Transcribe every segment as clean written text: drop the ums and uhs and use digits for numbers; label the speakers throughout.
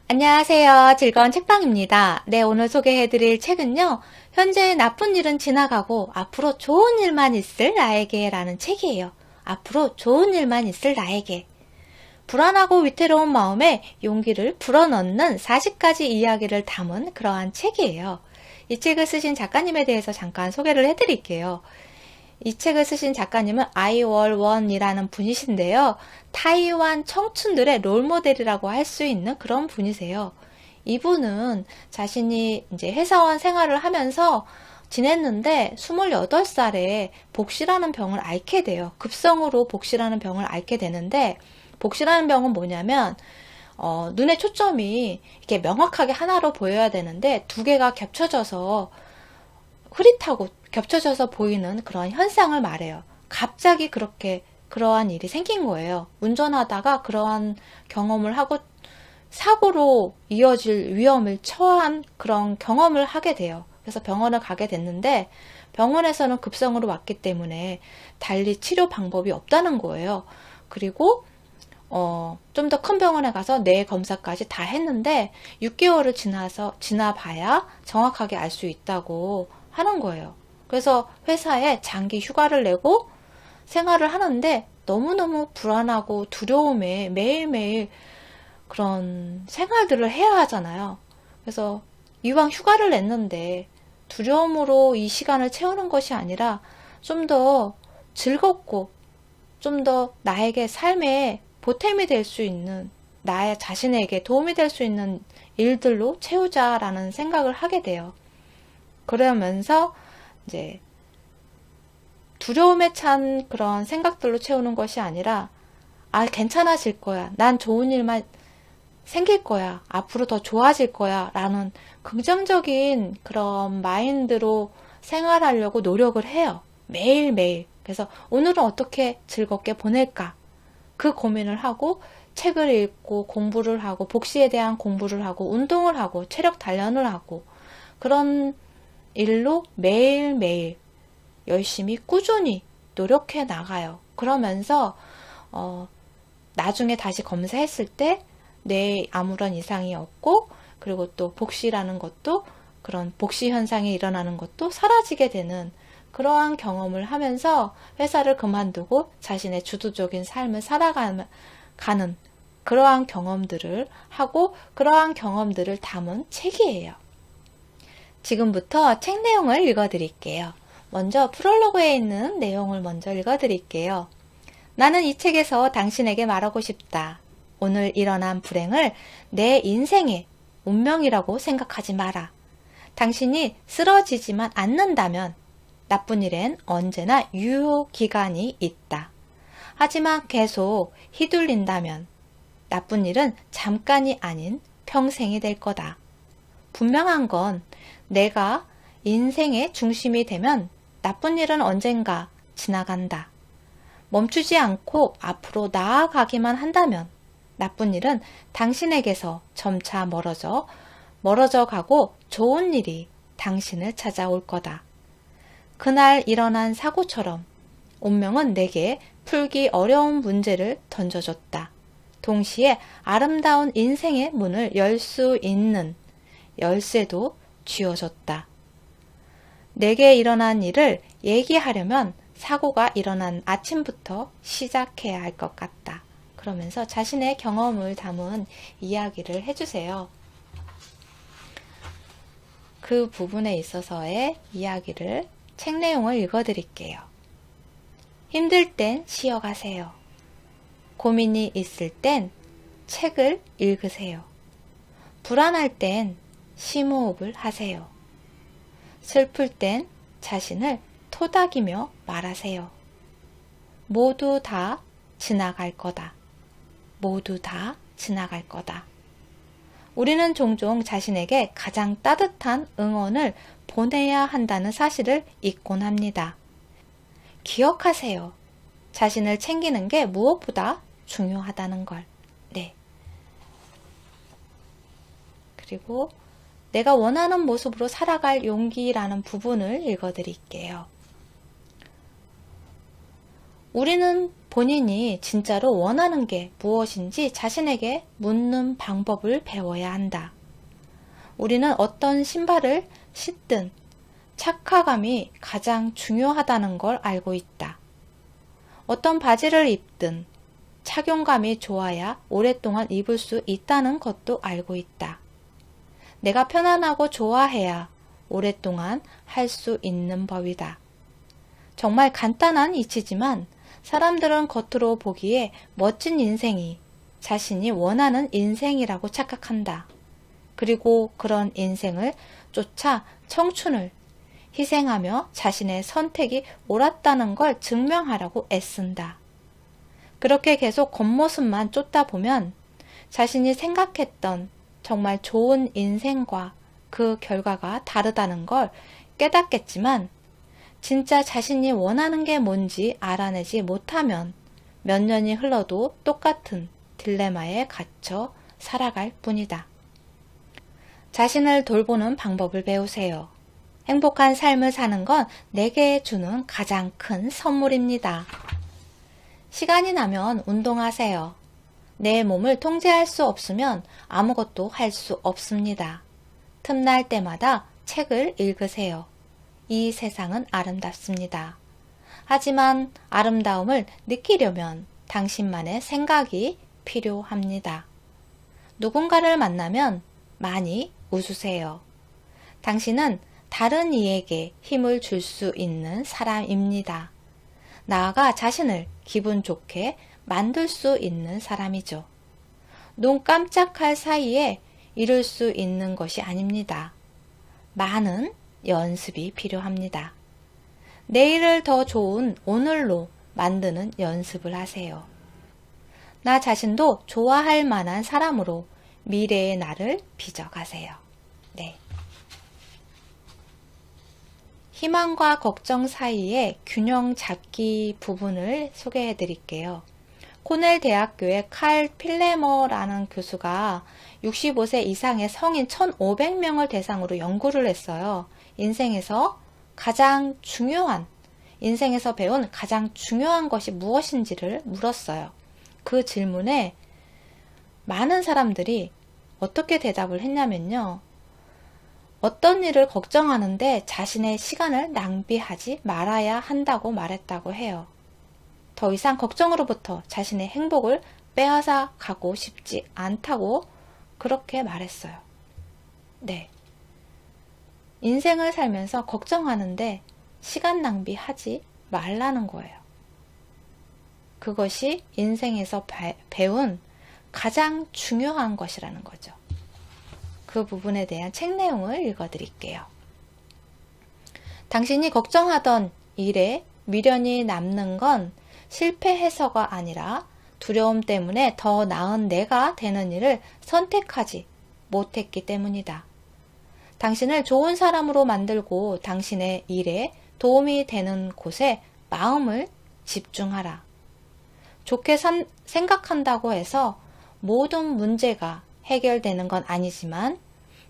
Speaker 1: 안녕하세요. 즐거운 책방입니다. 네, 오늘 소개해드릴 책은요. 현재 나쁜 일은 지나가고 앞으로 좋은 일만 있을 나에게 라는 책이에요. 앞으로 좋은 일만 있을 나에게. 불안하고 위태로운 마음에 용기를 불어넣는 40가지 이야기를 담은 그러한 책이에요. 이 책을 쓰신 작가님에 대해서 잠깐 소개를 해드릴게요. 이 책을 쓰신 작가님은 아이월원이라는 분이신데요. 타이완 청춘들의 롤모델이라고 할 수 있는 그런 분이세요. 이분은 자신이 이제 회사원 생활을 하면서 지냈는데 28살에 복시라는 병을 앓게 돼요. 급성으로 복시라는 병을 앓게 되는데 복시라는 병은 뭐냐면 눈의 초점이 이렇게 명확하게 하나로 보여야 되는데 두 개가 겹쳐져서 흐릿하고 겹쳐져서 보이는 그런 현상을 말해요. 갑자기 그러한 일이 생긴 거예요. 운전하다가 그러한 경험을 하고 사고로 이어질 위험을 처한 그런 경험을 하게 돼요. 그래서 병원을 가게 됐는데 병원에서는 급성으로 왔기 때문에 달리 치료 방법이 없다는 거예요. 그리고 좀 더 큰 병원에 가서 뇌 검사까지 다 했는데 6개월을 지나봐야 정확하게 알 수 있다고 하는 거예요. 그래서 회사에 장기 휴가를 내고 생활을 하는데 너무너무 불안하고 두려움에 매일매일 그런 생활들을 해야 하잖아요. 그래서 이왕 휴가를 냈는데 두려움으로 이 시간을 채우는 것이 아니라 좀 더 즐겁고 좀 더 나에게 삶에 보탬이 될 수 있는 나의 자신에게 도움이 될 수 있는 일들로 채우자라는 생각을 하게 돼요. 그러면서 이제 두려움에 찬 그런 생각들로 채우는 것이 아니라 괜찮아질 거야. 난 좋은 일만 생길 거야. 앞으로 더 좋아질 거야. 라는 긍정적인 그런 마인드로 생활하려고 노력을 해요. 매일매일. 그래서 오늘은 어떻게 즐겁게 보낼까? 그 고민을 하고 책을 읽고 공부를 하고 복시에 대한 공부를 하고 운동을 하고 체력 단련을 하고 그런 일로 매일매일 열심히 꾸준히 노력해 나가요. 그러면서 나중에 다시 검사했을 때 뇌에 아무런 이상이 없고 그리고 또 복시라는 것도 그런 복시 현상이 일어나는 것도 사라지게 되는 그러한 경험을 하면서 회사를 그만두고 자신의 주도적인 삶을 살아가는 그러한 경험들을 하고 그러한 경험들을 담은 책이에요. 지금부터 책 내용을 읽어드릴게요. 먼저 프롤로그에 있는 내용을 먼저 읽어드릴게요. 나는 이 책에서 당신에게 말하고 싶다. 오늘 일어난 불행을 내 인생의 운명이라고 생각하지 마라. 당신이 쓰러지지만 않는다면 나쁜 일엔 언제나 유효기간이 있다. 하지만 계속 휘둘린다면 나쁜 일은 잠깐이 아닌 평생이 될 거다. 분명한 건 내가 인생의 중심이 되면 나쁜 일은 언젠가 지나간다. 멈추지 않고 앞으로 나아가기만 한다면 나쁜 일은 당신에게서 점차 멀어져 가고 좋은 일이 당신을 찾아올 거다. 그날 일어난 사고처럼 운명은 내게 풀기 어려운 문제를 던져줬다. 동시에 아름다운 인생의 문을 열 수 있는 열쇠도 쥐어줬다. 내게 일어난 일을 얘기하려면 사고가 일어난 아침부터 시작해야 할 것 같다. 그러면서 자신의 경험을 담은 이야기를 해주세요. 그 부분에 있어서의 이야기를 책 내용을 읽어드릴게요. 힘들 땐 쉬어가세요. 고민이 있을 땐 책을 읽으세요. 불안할 땐 심호흡을 하세요. 슬플 땐 자신을 토닥이며 말하세요. 모두 다 지나갈 거다. 모두 다 지나갈 거다. 우리는 종종 자신에게 가장 따뜻한 응원을 보내야 한다는 사실을 잊곤 합니다. 기억하세요. 자신을 챙기는 게 무엇보다 중요하다는 걸. 네. 그리고 내가 원하는 모습으로 살아갈 용기라는 부분을 읽어드릴게요. 우리는 본인이 진짜로 원하는 게 무엇인지 자신에게 묻는 방법을 배워야 한다. 우리는 어떤 신발을 신든 착화감이 가장 중요하다는 걸 알고 있다. 어떤 바지를 입든 착용감이 좋아야 오랫동안 입을 수 있다는 것도 알고 있다. 내가 편안하고 좋아해야 오랫동안 할 수 있는 법이다. 정말 간단한 이치지만 사람들은 겉으로 보기에 멋진 인생이 자신이 원하는 인생이라고 착각한다. 그리고 그런 인생을 쫓아 청춘을 희생하며 자신의 선택이 옳았다는 걸 증명하려고 애쓴다. 그렇게 계속 겉모습만 쫓다 보면 자신이 생각했던 정말 좋은 인생과 그 결과가 다르다는 걸 깨닫겠지만 진짜 자신이 원하는 게 뭔지 알아내지 못하면 몇 년이 흘러도 똑같은 딜레마에 갇혀 살아갈 뿐이다. 자신을 돌보는 방법을 배우세요. 행복한 삶을 사는 건 내게 주는 가장 큰 선물입니다. 시간이 나면 운동하세요. 내 몸을 통제할 수 없으면 아무것도 할 수 없습니다. 틈날 때마다 책을 읽으세요. 이 세상은 아름답습니다. 하지만 아름다움을 느끼려면 당신만의 생각이 필요합니다. 누군가를 만나면 많이 웃으세요. 당신은 다른 이에게 힘을 줄 수 있는 사람입니다. 나아가 자신을 기분 좋게 만들 수 있는 사람이죠. 눈 깜짝할 사이에 이룰 수 있는 것이 아닙니다. 많은 연습이 필요합니다. 내일을 더 좋은 오늘로 만드는 연습을 하세요. 나 자신도 좋아할 만한 사람으로 미래의 나를 빚어가세요. 네. 희망과 걱정 사이의 균형 잡기 부분을 소개해 드릴게요. 코넬 대학교의 칼 필레머라는 교수가 65세 이상의 성인 1,500명을 대상으로 연구를 했어요. 인생에서 배운 가장 중요한 것이 무엇인지를 물었어요. 그 질문에 많은 사람들이 어떻게 대답을 했냐면요. 어떤 일을 걱정하는데 자신의 시간을 낭비하지 말아야 한다고 말했다고 해요. 더 이상 걱정으로부터 자신의 행복을 빼앗아 가고 싶지 않다고 그렇게 말했어요. 네. 인생을 살면서 걱정하는데 시간 낭비하지 말라는 거예요. 그것이 인생에서 배운 가장 중요한 것이라는 거죠. 그 부분에 대한 책 내용을 읽어드릴게요. 당신이 걱정하던 일에 미련이 남는 건 실패해서가 아니라 두려움 때문에 더 나은 내가 되는 일을 선택하지 못했기 때문이다. 당신을 좋은 사람으로 만들고 당신의 일에 도움이 되는 곳에 마음을 집중하라. 좋게 생각한다고 해서 모든 문제가 해결되는 건 아니지만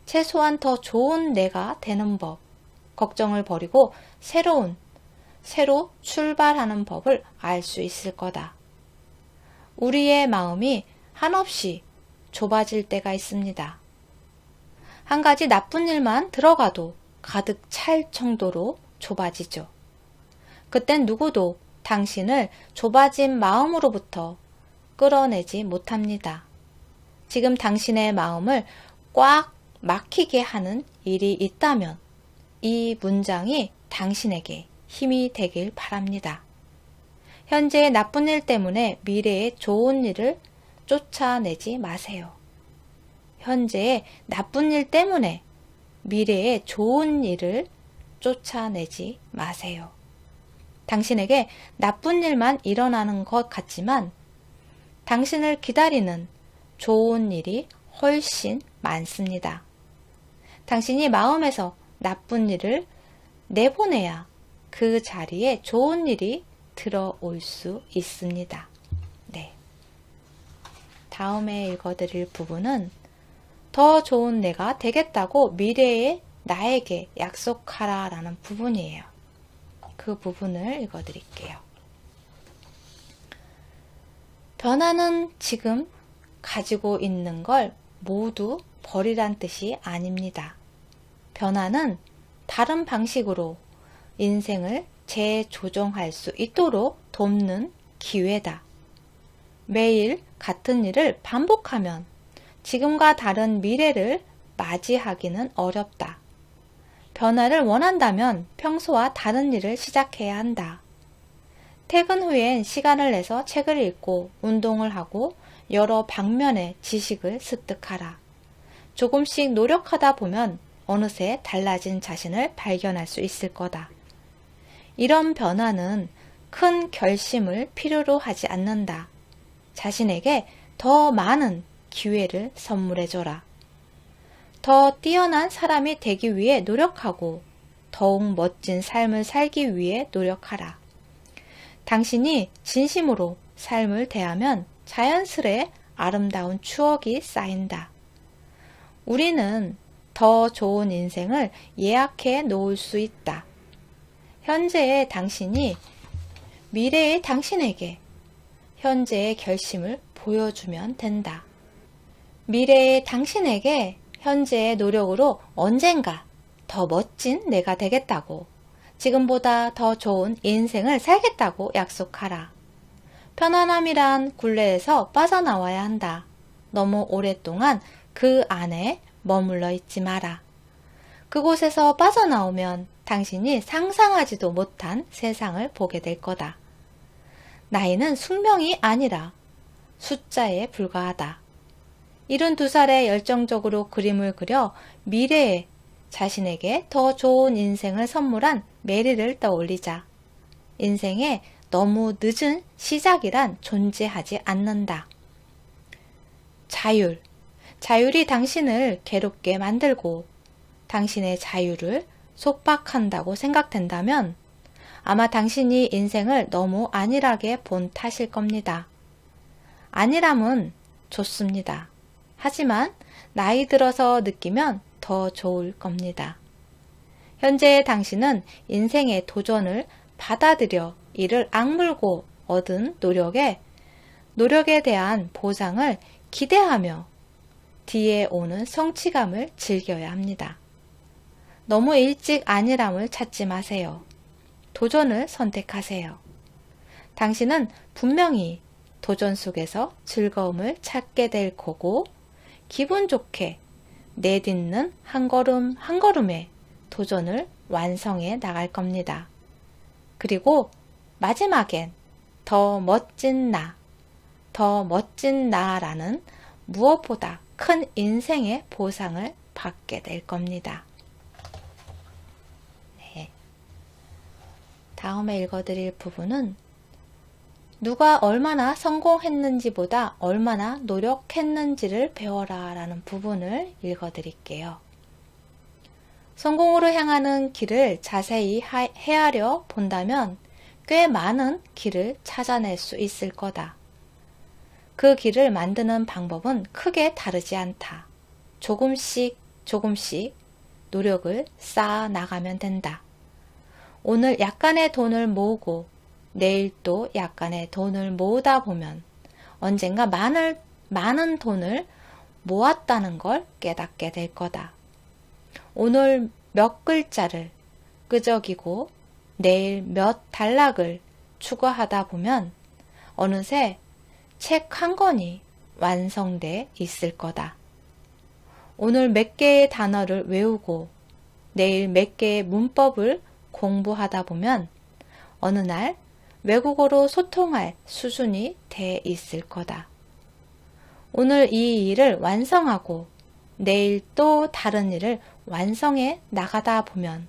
Speaker 1: 최소한 더 좋은 내가 되는 법, 걱정을 버리고 새로 출발하는 법을 알 수 있을 거다. 우리의 마음이 한없이 좁아질 때가 있습니다. 한 가지 나쁜 일만 들어가도 가득 찰 정도로 좁아지죠. 그땐 누구도 당신을 좁아진 마음으로부터 끌어내지 못합니다. 지금 당신의 마음을 꽉 막히게 하는 일이 있다면 이 문장이 당신에게 힘이 되길 바랍니다. 현재의 나쁜 일 때문에 미래의 좋은 일을 쫓아내지 마세요. 현재의 나쁜 일 때문에 미래의 좋은 일을 쫓아내지 마세요. 당신에게 나쁜 일만 일어나는 것 같지만 당신을 기다리는 좋은 일이 훨씬 많습니다. 당신이 마음에서 나쁜 일을 내보내야 그 자리에 좋은 일이 들어올 수 있습니다. 네. 다음에 읽어드릴 부분은 더 좋은 내가 되겠다고 미래의 나에게 약속하라 라는 부분이에요. 그 부분을 읽어드릴게요. 변화는 지금 가지고 있는 걸 모두 버리란 뜻이 아닙니다. 변화는 다른 방식으로 인생을 재조정할 수 있도록 돕는 기회다. 매일 같은 일을 반복하면 지금과 다른 미래를 맞이하기는 어렵다. 변화를 원한다면 평소와 다른 일을 시작해야 한다. 퇴근 후엔 시간을 내서 책을 읽고 운동을 하고 여러 방면의 지식을 습득하라. 조금씩 노력하다 보면 어느새 달라진 자신을 발견할 수 있을 거다. 이런 변화는 큰 결심을 필요로 하지 않는다. 자신에게 더 많은 기회를 선물해줘라. 더 뛰어난 사람이 되기 위해 노력하고 더욱 멋진 삶을 살기 위해 노력하라. 당신이 진심으로 삶을 대하면 자연스레 아름다운 추억이 쌓인다. 우리는 더 좋은 인생을 예약해 놓을 수 있다. 현재의 당신이 미래의 당신에게 현재의 결심을 보여주면 된다. 미래의 당신에게 현재의 노력으로 언젠가 더 멋진 내가 되겠다고, 지금보다 더 좋은 인생을 살겠다고 약속하라. 편안함이란 굴레에서 빠져나와야 한다. 너무 오랫동안 그 안에 머물러 있지 마라. 그곳에서 빠져나오면 당신이 상상하지도 못한 세상을 보게 될 거다. 나이는 숙명이 아니라 숫자에 불과하다. 72살에 열정적으로 그림을 그려 미래에 자신에게 더 좋은 인생을 선물한 메리를 떠올리자. 인생에 너무 늦은 시작이란 존재하지 않는다. 자율. 자율이 당신을 괴롭게 만들고 당신의 자유를 속박한다고 생각된다면 아마 당신이 인생을 너무 안일하게 본 탓일 겁니다. 안일함은 좋습니다. 하지만 나이 들어서 느끼면 더 좋을 겁니다. 현재의 당신은 인생의 도전을 받아들여 이를 악물고 얻은 노력에 대한 보상을 기대하며 뒤에 오는 성취감을 즐겨야 합니다. 너무 일찍 안일함을 찾지 마세요. 도전을 선택하세요. 당신은 분명히 도전 속에서 즐거움을 찾게 될 거고 기분 좋게 내딛는 한 걸음 한 걸음의 도전을 완성해 나갈 겁니다. 그리고 마지막엔 더 멋진 나라는 무엇보다 큰 인생의 보상을 받게 될 겁니다. 네. 다음에 읽어드릴 부분은 누가 얼마나 성공했는지보다 얼마나 노력했는지를 배워라 라는 부분을 읽어드릴게요. 성공으로 향하는 길을 자세히 헤아려 본다면 꽤 많은 길을 찾아낼 수 있을 거다. 그 길을 만드는 방법은 크게 다르지 않다. 조금씩 노력을 쌓아 나가면 된다. 오늘 약간의 돈을 모으고 내일 또 약간의 돈을 모으다 보면 언젠가 많은 돈을 모았다는 걸 깨닫게 될 거다. 오늘 몇 글자를 끄적이고 내일 몇 단락을 추가하다 보면 어느새 책 한 권이 완성돼 있을 거다. 오늘 몇 개의 단어를 외우고 내일 몇 개의 문법을 공부하다 보면 어느 날 외국어로 소통할 수준이 돼 있을 거다. 오늘 이 일을 완성하고 내일 또 다른 일을 완성해 나가다 보면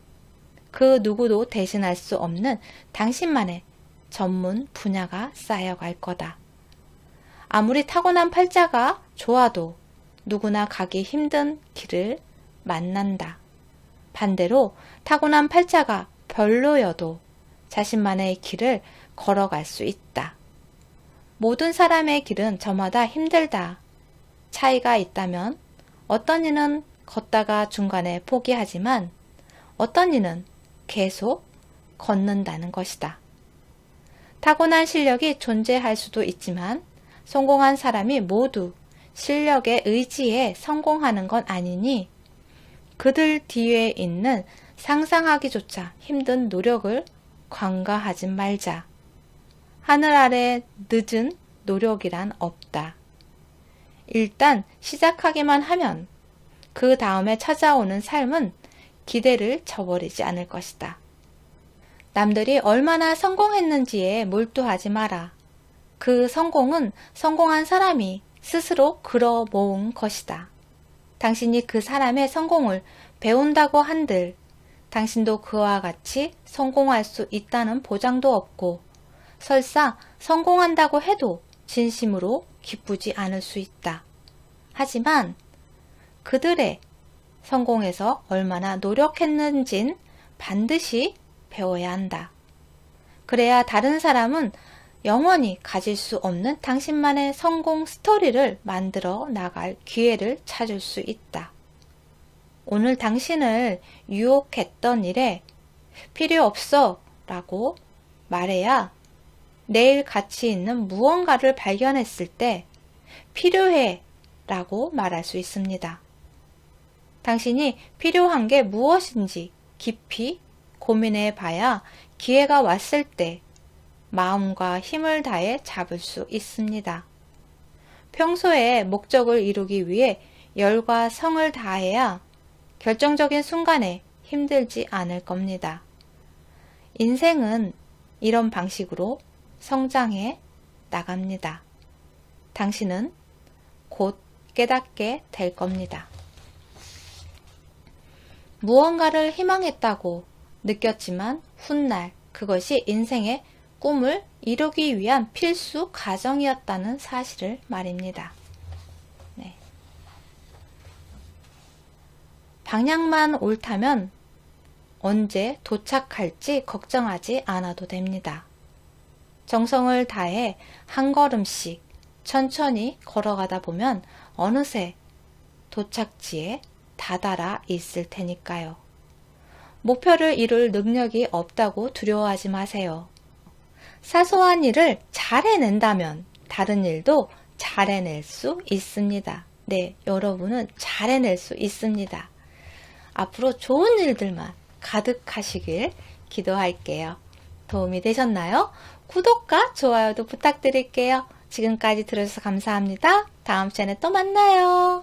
Speaker 1: 그 누구도 대신할 수 없는 당신만의 전문 분야가 쌓여갈 거다. 아무리 타고난 팔자가 좋아도 누구나 가기 힘든 길을 만난다. 반대로 타고난 팔자가 별로여도 자신만의 길을 걸어갈 수 있다. 모든 사람의 길은 저마다 힘들다. 차이가 있다면 어떤 이는 걷다가 중간에 포기하지만 어떤 이는 계속 걷는다는 것이다. 타고난 실력이 존재할 수도 있지만 성공한 사람이 모두 실력에 의지해 성공하는 건 아니니 그들 뒤에 있는 상상하기조차 힘든 노력을 관가하지 말자. 하늘 아래 늦은 노력이란 없다. 일단 시작하기만 하면 그 다음에 찾아오는 삶은 기대를 저버리지 않을 것이다. 남들이 얼마나 성공했는지에 몰두하지 마라. 그 성공은 성공한 사람이 스스로 걸어 모은 것이다. 당신이 그 사람의 성공을 배운다고 한들 당신도 그와 같이 성공할 수 있다는 보장도 없고 설사 성공한다고 해도 진심으로 기쁘지 않을 수 있다. 하지만 그들의 성공에서 얼마나 노력했는진 반드시 배워야 한다. 그래야 다른 사람은 영원히 가질 수 없는 당신만의 성공 스토리를 만들어 나갈 기회를 찾을 수 있다. 오늘 당신을 유혹했던 일에 필요 없어 라고 말해야 내일 가치 있는 무언가를 발견했을 때 필요해 라고 말할 수 있습니다. 당신이 필요한 게 무엇인지 깊이 고민해 봐야 기회가 왔을 때 마음과 힘을 다해 잡을 수 있습니다. 평소에 목적을 이루기 위해 열과 성을 다해야 결정적인 순간에 힘들지 않을 겁니다. 인생은 이런 방식으로 성장해 나갑니다. 당신은 곧 깨닫게 될 겁니다. 무언가를 희망했다고 느꼈지만 훗날 그것이 인생의 꿈을 이루기 위한 필수 과정이었다는 사실을 말입니다. 네. 방향만 옳다면 언제 도착할지 걱정하지 않아도 됩니다. 정성을 다해 한 걸음씩 천천히 걸어가다 보면 어느새 도착지에 다다라 있을 테니까요. 목표를 이룰 능력이 없다고 두려워하지 마세요. 사소한 일을 잘 해낸다면 다른 일도 잘 해낼 수 있습니다. 네, 여러분은 잘 해낼 수 있습니다. 앞으로 좋은 일들만 가득하시길 기도할게요. 도움이 되셨나요? 구독과 좋아요도 부탁드릴게요. 지금까지 들어주셔서 감사합니다. 다음 시간에 또 만나요.